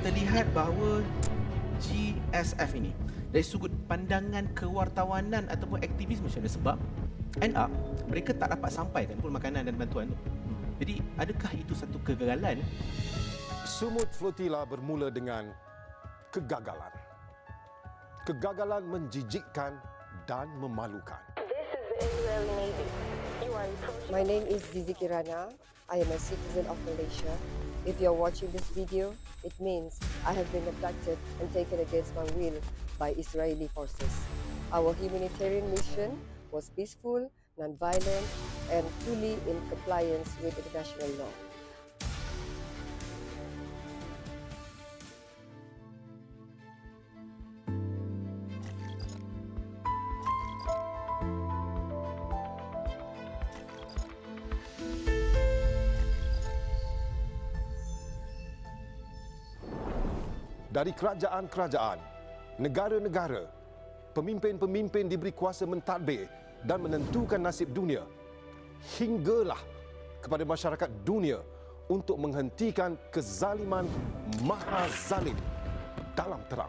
terlihat bahawa GSF ini dari sudut pandangan kewartawanan ataupun aktivis macam mana, sebab end up mereka tak dapat sampaikan pun makanan dan bantuan tu. Jadi adakah itu satu kegagalan? Sumut Flotilla bermula dengan kegagalan. Kegagalan menjijikkan dan memalukan. My name is Zizi Kirana. I am a citizen of Malaysia. If you're watching this video, it means I have been abducted and taken against my will by Israeli forces. Our humanitarian mission was peaceful, non-violent, and fully in compliance with international law. Dari kerajaan-kerajaan, negara-negara, pemimpin-pemimpin diberi kuasa mentadbir dan menentukan nasib dunia, hinggalah kepada masyarakat dunia untuk menghentikan kezaliman maha zalim dalam terang.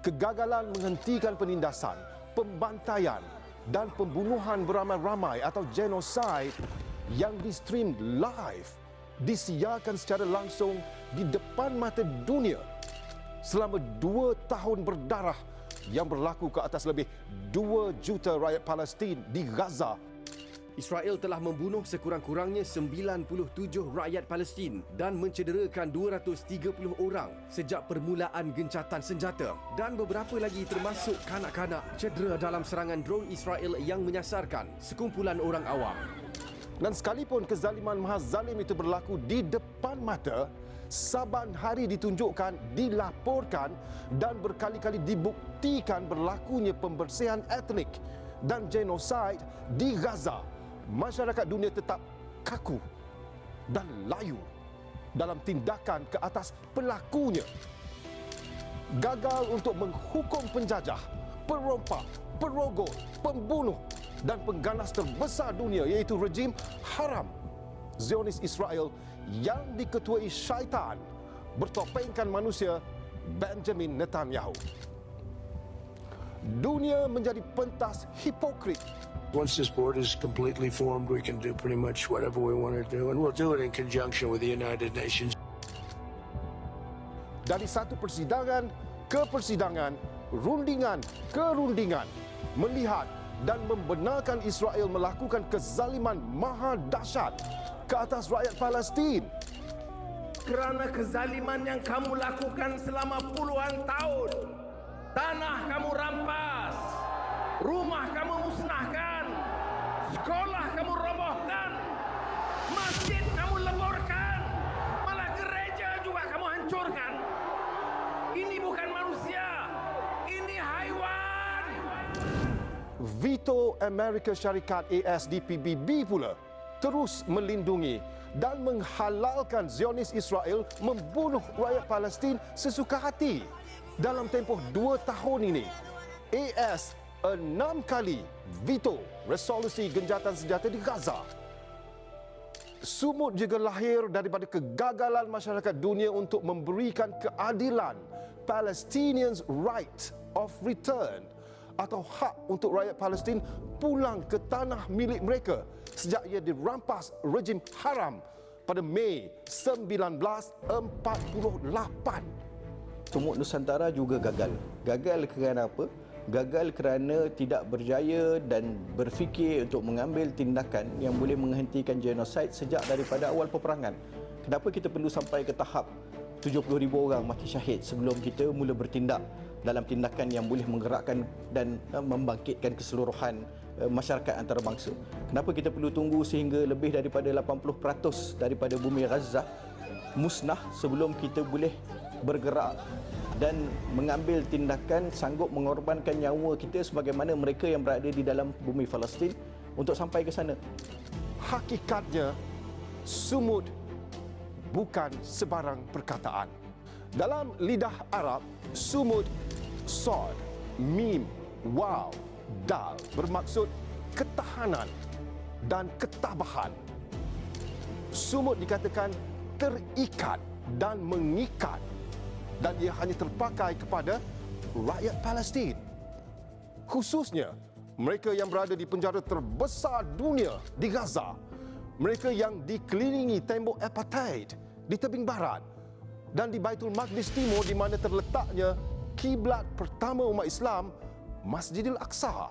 Kegagalan menghentikan penindasan, pembantaian dan pembunuhan beramai-ramai atau genosid yang di-stream live, disiarkan secara langsung di depan mata dunia selama 2 tahun berdarah yang berlaku ke atas lebih 2 juta rakyat Palestin di Gaza. Israel telah membunuh sekurang-kurangnya 97 rakyat Palestin dan mencederakan 230 orang sejak permulaan gencatan senjata, dan beberapa lagi termasuk kanak-kanak cedera dalam serangan drone Israel yang menyasarkan sekumpulan orang awam. Dan sekalipun kezaliman maha zalim itu berlaku di depan mata, saban hari ditunjukkan, dilaporkan dan berkali-kali dibuktikan berlakunya pembersihan etnik dan genosid di Gaza, masyarakat dunia tetap kaku dan layu dalam tindakan ke atas pelakunya. Gagal untuk menghukum penjajah, perompak, perogol, pembunuh dan pengganas terbesar dunia, iaitu rejim haram Zionis Israel yang diketuai syaitan bertopengkan manusia Benjamin Netanyahu. Dunia menjadi pentas hipokrit. Once this board is completely formed, we can do pretty much whatever we want to do, and we'll do it in conjunction with the United Nations. Dari satu persidangan ke persidangan, rundingan ke rundingan, melihat dan membenarkan Israel melakukan kezaliman maha dahsyat ke atas rakyat Palestin. Kerana kezaliman yang kamu lakukan selama puluhan tahun, tanah kamu rampas, rumah kamu musnahkan, sekolah kamu robohkan, masjid kamu leburkan, malah gereja juga kamu hancurkan. Ini bukan manusia, ini haiwan. Veto Amerika Syarikat ASDPBB pula terus melindungi dan menghalalkan Zionis Israel membunuh rakyat Palestin sesuka hati. Dalam tempoh 2 tahun ini, AS 6 kali veto resolusi gencatan senjata di Gaza. Sumut juga lahir daripada kegagalan masyarakat dunia untuk memberikan keadilan, Palestinians' right of return, atau hak untuk rakyat Palestin pulang ke tanah milik mereka sejak ia dirampas rejim haram pada Mei 1948. Sumut Nusantara juga gagal. Gagal kerana apa? Gagal kerana tidak berjaya dan berfikir untuk mengambil tindakan yang boleh menghentikan genosid sejak daripada awal peperangan. Kenapa kita perlu sampai ke tahap 70,000 orang mati syahid sebelum kita mula bertindak dalam tindakan yang boleh menggerakkan dan membangkitkan keseluruhan masyarakat antarabangsa? Kenapa kita perlu tunggu sehingga lebih daripada 80% daripada bumi Gaza musnah sebelum kita boleh bergerak dan mengambil tindakan, sanggup mengorbankan nyawa kita sebagaimana mereka yang berada di dalam bumi Palestin untuk sampai ke sana? Hakikatnya, sumut bukan sebarang perkataan. Dalam lidah Arab, sumut, sod, mim, waw, dal bermaksud ketahanan dan ketabahan. Sumut dikatakan terikat dan mengikat, dan ia hanya terpakai kepada rakyat Palestin. Khususnya mereka yang berada di penjara terbesar dunia di Gaza, mereka yang dikelilingi tembok apartheid di tebing barat, dan di Baitul Maqdis Timur di mana terletaknya kiblat pertama umat Islam, Masjidil Aqsa.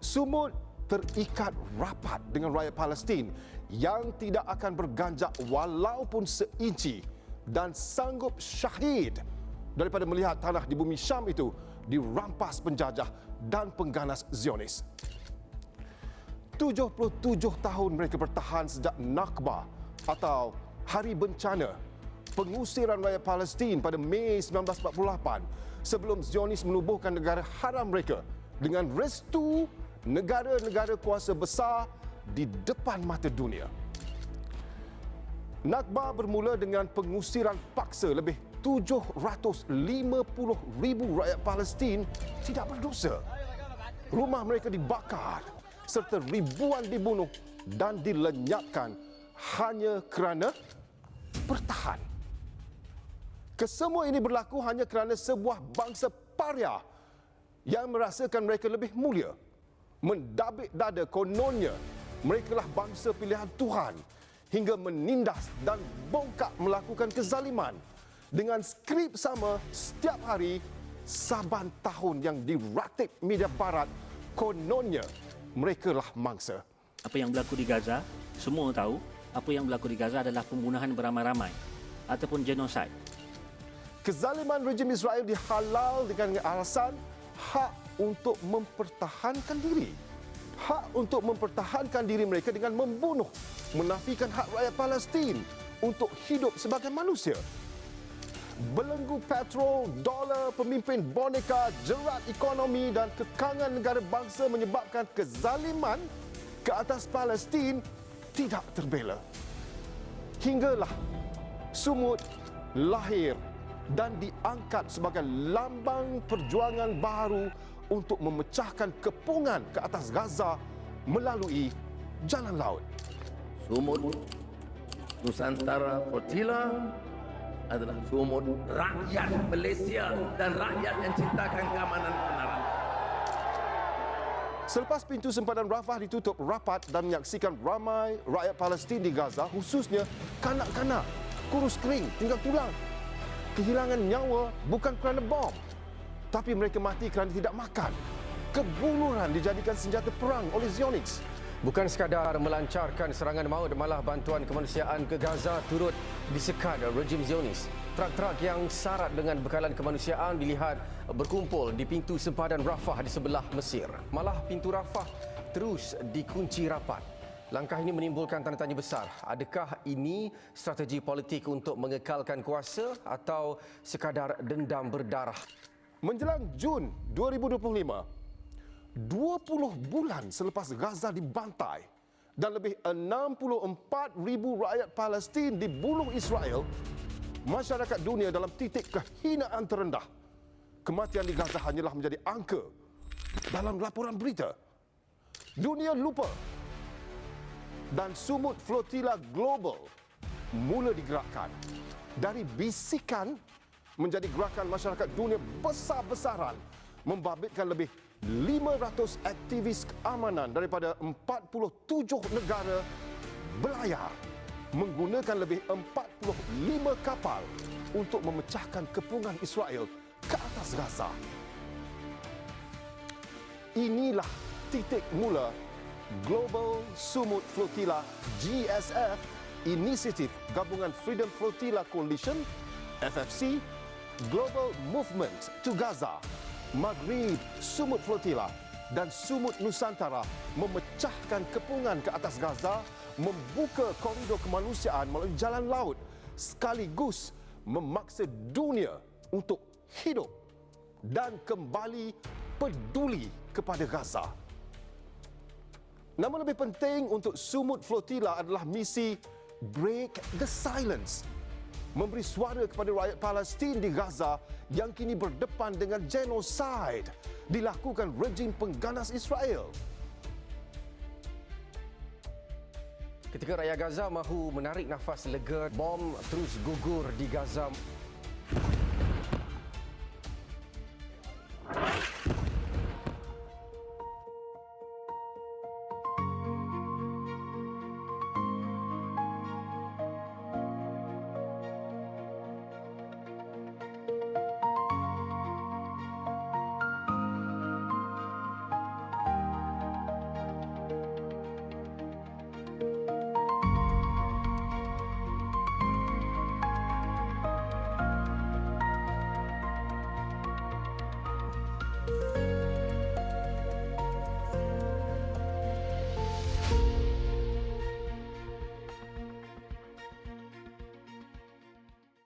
Sumut terikat rapat dengan rakyat Palestin yang tidak akan berganjak walaupun seinci dan sanggup syahid daripada melihat tanah di bumi Syam itu dirampas penjajah dan pengganas Zionis. 77 tahun mereka bertahan sejak Nakba atau Hari Bencana, pengusiran rakyat Palestin pada Mei 1948 sebelum Zionis menubuhkan negara haram mereka dengan restu negara-negara kuasa besar di depan mata dunia. Nakba bermula dengan pengusiran paksa lebih 750,000 rakyat Palestin tidak berdosa. Rumah mereka dibakar serta ribuan dibunuh dan dilenyapkan hanya kerana bertahan. Kesemua ini berlaku hanya kerana sebuah bangsa pariah yang merasakan mereka lebih mulia, mendabik dada kononnya merekalah bangsa pilihan Tuhan, hingga menindas dan bongkak melakukan kezaliman dengan skrip sama setiap hari saban tahun yang diratip media barat. Kononnya merekalah mangsa. Apa yang berlaku di Gaza, semua tahu apa yang berlaku di Gaza adalah pembunuhan beramai-ramai ataupun genosid. Kezaliman rejim Israel dihalal dengan alasan hak untuk mempertahankan diri. Hak untuk mempertahankan diri mereka dengan membunuh, menafikan hak rakyat Palestin untuk hidup sebagai manusia. Belenggu petrol, dolar, pemimpin boneka, jerat ekonomi dan kekangan negara bangsa menyebabkan kezaliman ke atas Palestin tidak terbela. Hinggalah Sumut lahir dan diangkat sebagai lambang perjuangan baru untuk memecahkan kepungan ke atas Gaza melalui jalan laut. Sumut Nusantara Flotilla adalah sumut rakyat Malaysia dan rakyat yang cintakan keamanan kebenaran. Selepas pintu sempadan Rafah ditutup rapat dan menyaksikan ramai rakyat Palestin di Gaza, khususnya kanak-kanak, kurus kering, tinggal tulang, kehilangan nyawa bukan kerana bom, tapi mereka mati kerana tidak makan. Kebuluran dijadikan senjata perang oleh Zionis. Bukan sekadar melancarkan serangan maut, malah bantuan kemanusiaan ke Gaza turut disekat rejim Zionis. Trak-trak yang syarat dengan bekalan kemanusiaan dilihat berkumpul di pintu sempadan Rafah di sebelah Mesir. Malah pintu Rafah terus dikunci rapat. Langkah ini menimbulkan tanda tanya besar. Adakah ini strategi politik untuk mengekalkan kuasa atau sekadar dendam berdarah? Menjelang Jun 2025, 20 bulan selepas Gaza dibantai dan lebih 64,000 rakyat Palestin dibunuh Israel, masyarakat dunia dalam titik kehinaan terendah. Kematian di Gaza hanyalah menjadi angka dalam laporan berita. Dunia lupa dan Sumut Flotilla Global mula digerakkan. Dari bisikan menjadi gerakan masyarakat dunia besar-besaran, membabitkan lebih 500 aktivis keamanan daripada 47 negara belayar menggunakan lebih 45 kapal untuk memecahkan kepungan Israel ke atas Gaza. Inilah titik mula Global Sumut Flotilla GSF, inisiatif gabungan Freedom Flotilla Coalition FFC, Global Movement to Gaza, Maghrib Sumut Flotilla dan Sumut Nusantara memecahkan kepungan ke atas Gaza, membuka koridor kemanusiaan melalui jalan laut, sekaligus memaksa dunia untuk hidup dan kembali peduli kepada Gaza. Namun lebih penting untuk Sumut Flotilla adalah misi Break the Silence, memberi suara kepada rakyat Palestin di Gaza yang kini berdepan dengan genosid dilakukan rejim pengganas Israel. Ketika rakyat Gaza mahu menarik nafas lega, bom terus gugur di Gaza.